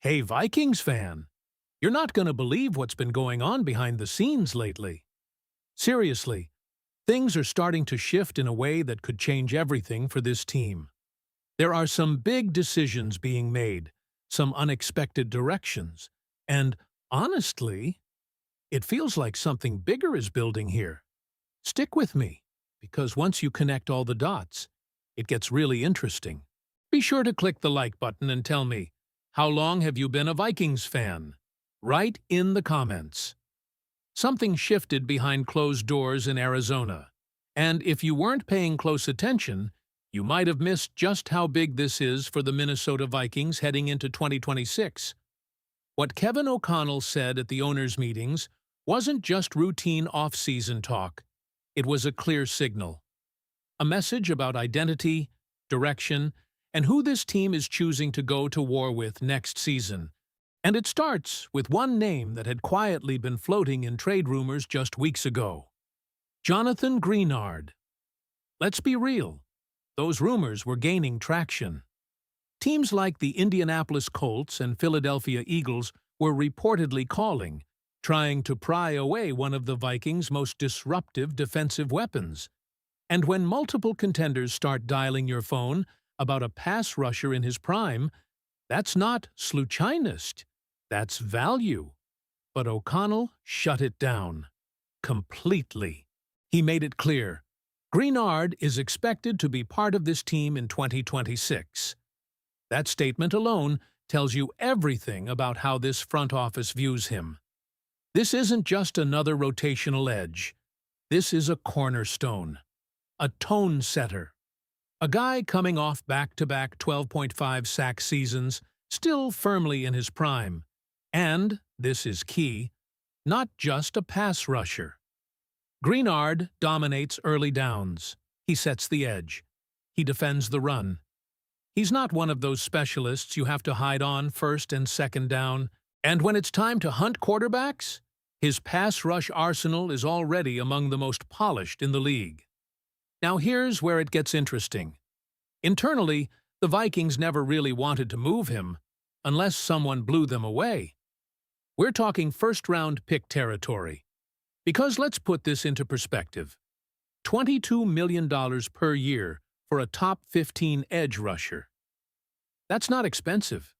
Hey, Vikings fan, you're not going to believe what's been going on behind the scenes lately. Seriously, things are starting to shift in a way that could change everything for this team. There are some big decisions being made, some unexpected directions, and honestly, it feels like something bigger is building here. Stick with me, because once you connect all the dots, it gets really interesting. Be sure to click the like button and tell me, how long have you been a Vikings fan? Write in the comments. Something shifted behind closed doors in Arizona, and if you weren't paying close attention, you might have missed just how big this is for the Minnesota Vikings heading into 2026. What Kevin O'Connell said at the owners' meetings wasn't just routine off-season talk. It was a clear signal. A message about identity, direction, and who this team is choosing to go to war with next season. And it starts with one name that had quietly been floating in trade rumors just weeks ago. Jonathan Greenard. Let's be real. Those rumors were gaining traction. Teams like the Indianapolis Colts and Philadelphia Eagles were reportedly calling, trying to pry away one of the Vikings' most disruptive defensive weapons. And when multiple contenders start dialing your phone about a pass rusher in his prime, that's not sluchinist, that's value. But O'Connell shut it down. Completely. He made it clear. Greenard is expected to be part of this team in 2026. That statement alone tells you everything about how this front office views him. This isn't just another rotational edge. This is a cornerstone, a tone setter. A guy coming off back-to-back 12.5 sack seasons, still firmly in his prime. And, this is key, not just a pass rusher. Greenard dominates early downs. He sets the edge. He defends the run. He's not one of those specialists you have to hide on first and second down. And when it's time to hunt quarterbacks, his pass rush arsenal is already among the most polished in the league. Now here's where it gets interesting. Internally, the Vikings never really wanted to move him, unless someone blew them away. We're talking first-round pick territory. Because let's put this into perspective. $22 million per year for a top 15 edge rusher. That's not expensive.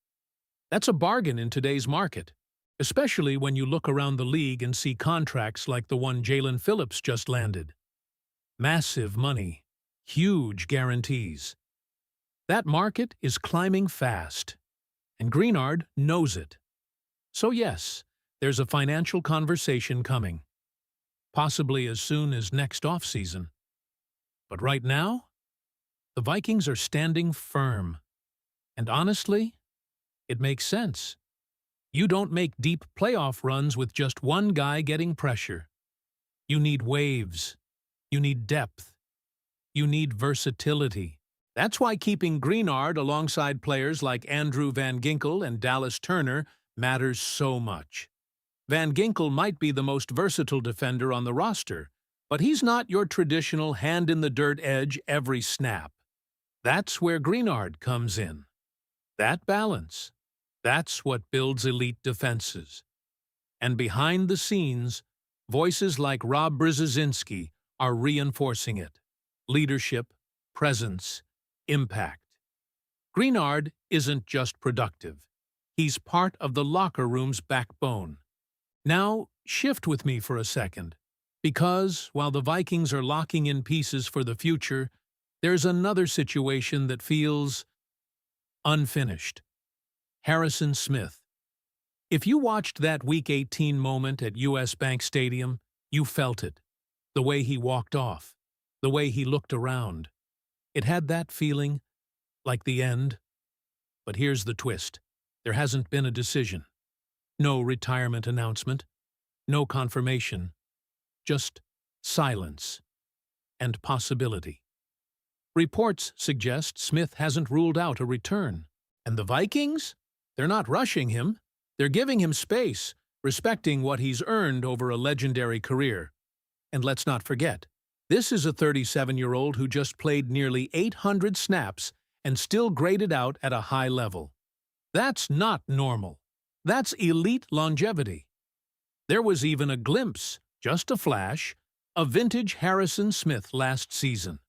That's a bargain in today's market, especially when you look around the league and see contracts like the one Jalen Phillips just landed. Massive money, huge guarantees. That market is climbing fast, and Greenard knows it. So yes, there's a financial conversation coming, possibly as soon as next offseason. But right now, the Vikings are standing firm. And honestly, it makes sense. You don't make deep playoff runs with just one guy getting pressure. You need waves. You need depth. You need versatility. That's why keeping Greenard alongside players like Andrew Van Ginkel and Dallas Turner matters so much. Van Ginkel might be the most versatile defender on the roster, but he's not your traditional hand-in-the-dirt edge every snap. That's where Greenard comes in. That balance, that's what builds elite defenses. And behind the scenes, voices like Rob Brzezinski are reinforcing it. Leadership, presence, impact. Greenard isn't just productive. He's part of the locker room's backbone. Now, shift with me for a second, because while the Vikings are locking in pieces for the future, there's another situation that feels unfinished. Harrison Smith. If you watched that Week 18 moment at US Bank Stadium, you felt it. The way he walked off, the way he looked around. It had that feeling, like the end. But here's the twist. There hasn't been a decision. No retirement announcement. No confirmation. Just silence and possibility. Reports suggest Smith hasn't ruled out a return. And the Vikings? They're not rushing him. They're giving him space, respecting what he's earned over a legendary career. And let's not forget, this is a 37-year-old who just played nearly 800 snaps and still graded out at a high level. That's not normal. That's elite longevity. There was even a glimpse, just a flash, of vintage Harrison Smith last season.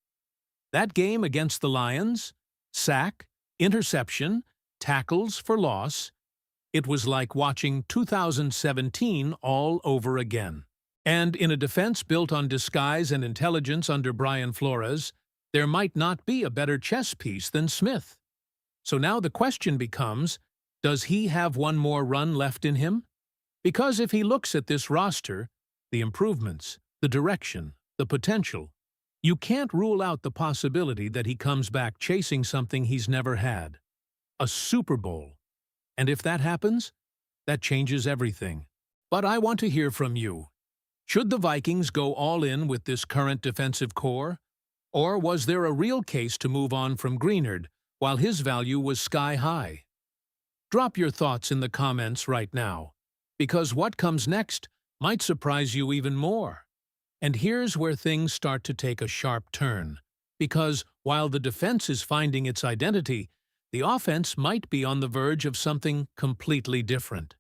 That game against the Lions, sack, interception, tackles for loss, it was like watching 2017 all over again. And in a defense built on disguise and intelligence under Brian Flores, there might not be a better chess piece than Smith. So now the question becomes, does he have one more run left in him? Because if he looks at this roster, the improvements, the direction, the potential, you can't rule out the possibility that he comes back chasing something he's never had. A Super Bowl. And if that happens, that changes everything. But I want to hear from you. Should the Vikings go all in with this current defensive core? Or was there a real case to move on from Greenard while his value was sky high? Drop your thoughts in the comments right now, because what comes next might surprise you even more. And here's where things start to take a sharp turn, because while the defense is finding its identity, the offense might be on the verge of something completely different.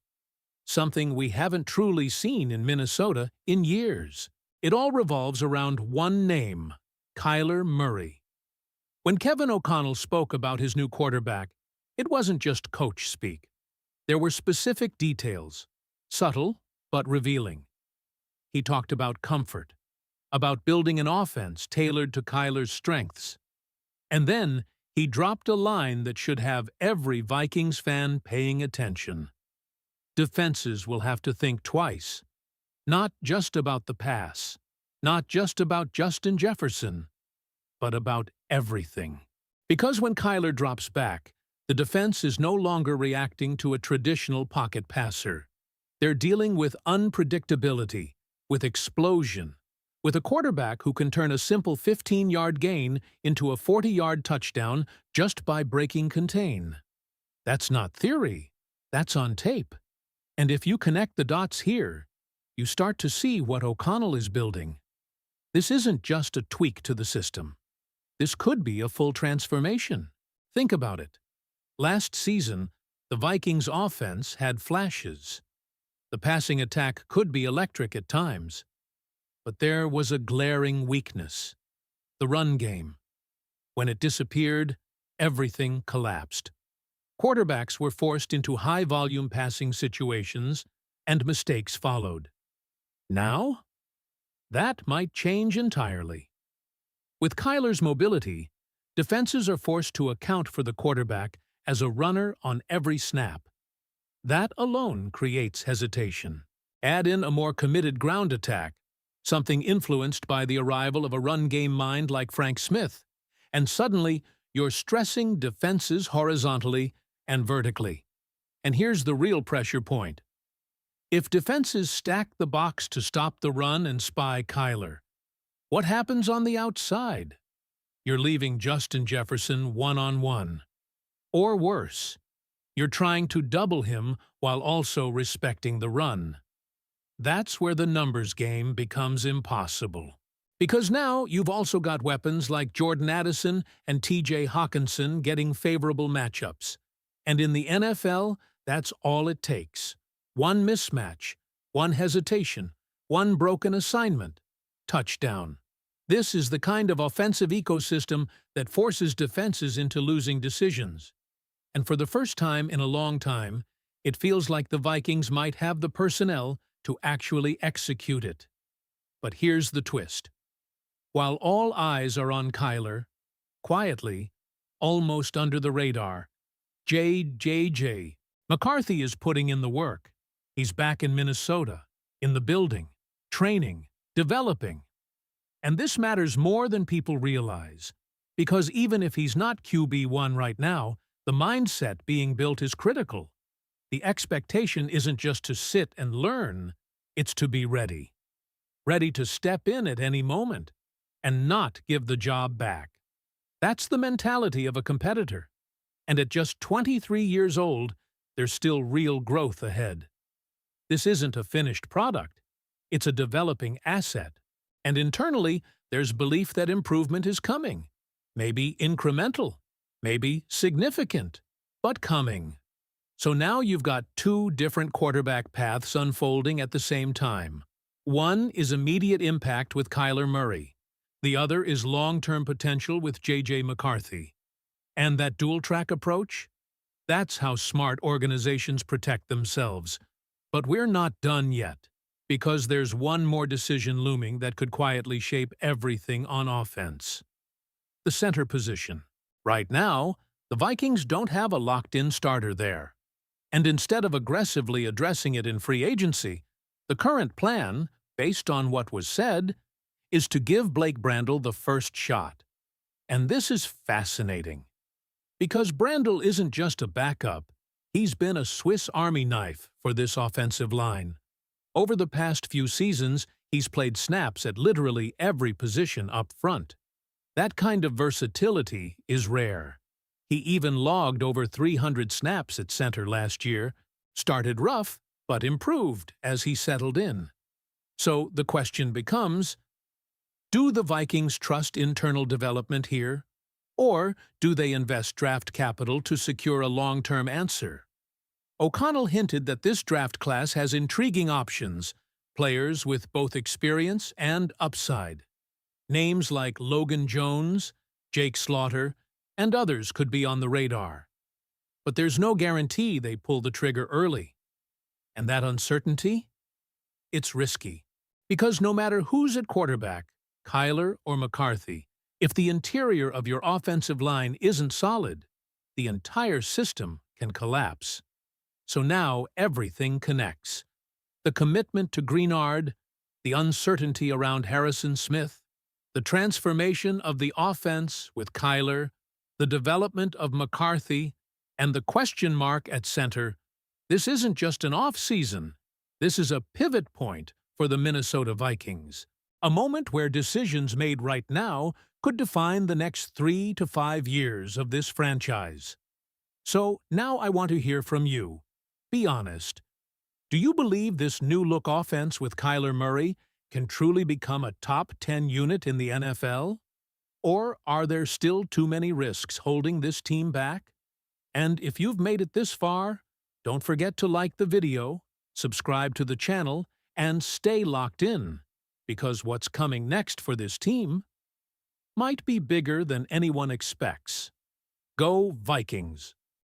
Something we haven't truly seen in Minnesota in years. It all revolves around one name, Kyler Murray. When Kevin O'Connell spoke about his new quarterback, it wasn't just coach speak. There were specific details, subtle but revealing. He talked about comfort, about building an offense tailored to Kyler's strengths. And then he dropped a line that should have every Vikings fan paying attention. Defenses will have to think twice. Not just about the pass, not just about Justin Jefferson, but about everything. Because when Kyler drops back, the defense is no longer reacting to a traditional pocket passer. They're dealing with unpredictability, with explosion, with a quarterback who can turn a simple 15-yard gain into a 40-yard touchdown just by breaking contain. That's not theory, that's on tape. And if you connect the dots here, you start to see what O'Connell is building. This isn't just a tweak to the system. This could be a full transformation. Think about it. Last season, the Vikings' offense had flashes. The passing attack could be electric at times. But there was a glaring weakness: the run game. When it disappeared, everything collapsed. Quarterbacks were forced into high-volume passing situations, and mistakes followed. Now, that might change entirely. With Kyler's mobility, defenses are forced to account for the quarterback as a runner on every snap. That alone creates hesitation. Add in a more committed ground attack, something influenced by the arrival of a run-game mind like Frank Smith, and suddenly you're stressing defenses horizontally and vertically. And here's the real pressure point. If defenses stack the box to stop the run and spy Kyler, what happens on the outside? You're leaving Justin Jefferson one-on-one. Or worse, you're trying to double him while also respecting the run. That's where the numbers game becomes impossible. Because now you've also got weapons like Jordan Addison and TJ Hawkinson getting favorable matchups. And in the NFL, that's all it takes. One mismatch, one hesitation, one broken assignment. Touchdown. This is the kind of offensive ecosystem that forces defenses into losing decisions. And for the first time in a long time, it feels like the Vikings might have the personnel to actually execute it. But here's the twist. While all eyes are on Kyler, quietly, almost under the radar, J.J. McCarthy is putting in the work. He's back in Minnesota, in the building, training, developing. And this matters more than people realize, because even if he's not QB1 right now, the mindset being built is critical. The expectation isn't just to sit and learn, it's to be ready. Ready to step in at any moment and not give the job back. That's the mentality of a competitor. And at just 23 years old, there's still real growth ahead. This isn't a finished product. It's a developing asset. And internally, there's belief that improvement is coming. Maybe incremental, maybe significant, but coming. So now you've got two different quarterback paths unfolding at the same time. One is immediate impact with Kyler Murray. The other is long-term potential with J.J. McCarthy. And that dual-track approach? That's how smart organizations protect themselves. But we're not done yet, because there's one more decision looming that could quietly shape everything on offense. The center position. Right now, the Vikings don't have a locked-in starter there. And instead of aggressively addressing it in free agency, the current plan, based on what was said, is to give Blake Brandel the first shot. And this is fascinating. Because Brandel isn't just a backup, he's been a Swiss Army knife for this offensive line. Over the past few seasons, he's played snaps at literally every position up front. That kind of versatility is rare. He even logged over 300 snaps at center last year, started rough, but improved as he settled in. So the question becomes, do the Vikings trust internal development here? Or do they invest draft capital to secure a long-term answer? O'Connell hinted that this draft class has intriguing options, players with both experience and upside. Names like Logan Jones, Jake Slaughter, and others could be on the radar. But there's no guarantee they pull the trigger early. And that uncertainty? It's risky. Because no matter who's at quarterback, Kyler or McCarthy, if the interior of your offensive line isn't solid, the entire system can collapse. So now everything connects. The commitment to Greenard, the uncertainty around Harrison Smith, the transformation of the offense with Kyler, the development of McCarthy, and the question mark at center. This isn't just an off-season. This is a pivot point for the Minnesota Vikings. A moment where decisions made right now could define the next 3 to 5 years of this franchise. So now I want to hear from you. Be honest. Do you believe this new-look offense with Kyler Murray can truly become a top 10 unit in the NFL? Or are there still too many risks holding this team back? And if you've made it this far, don't forget to like the video, subscribe to the channel, and stay locked in, because what's coming next for this team might be bigger than anyone expects. Go Vikings!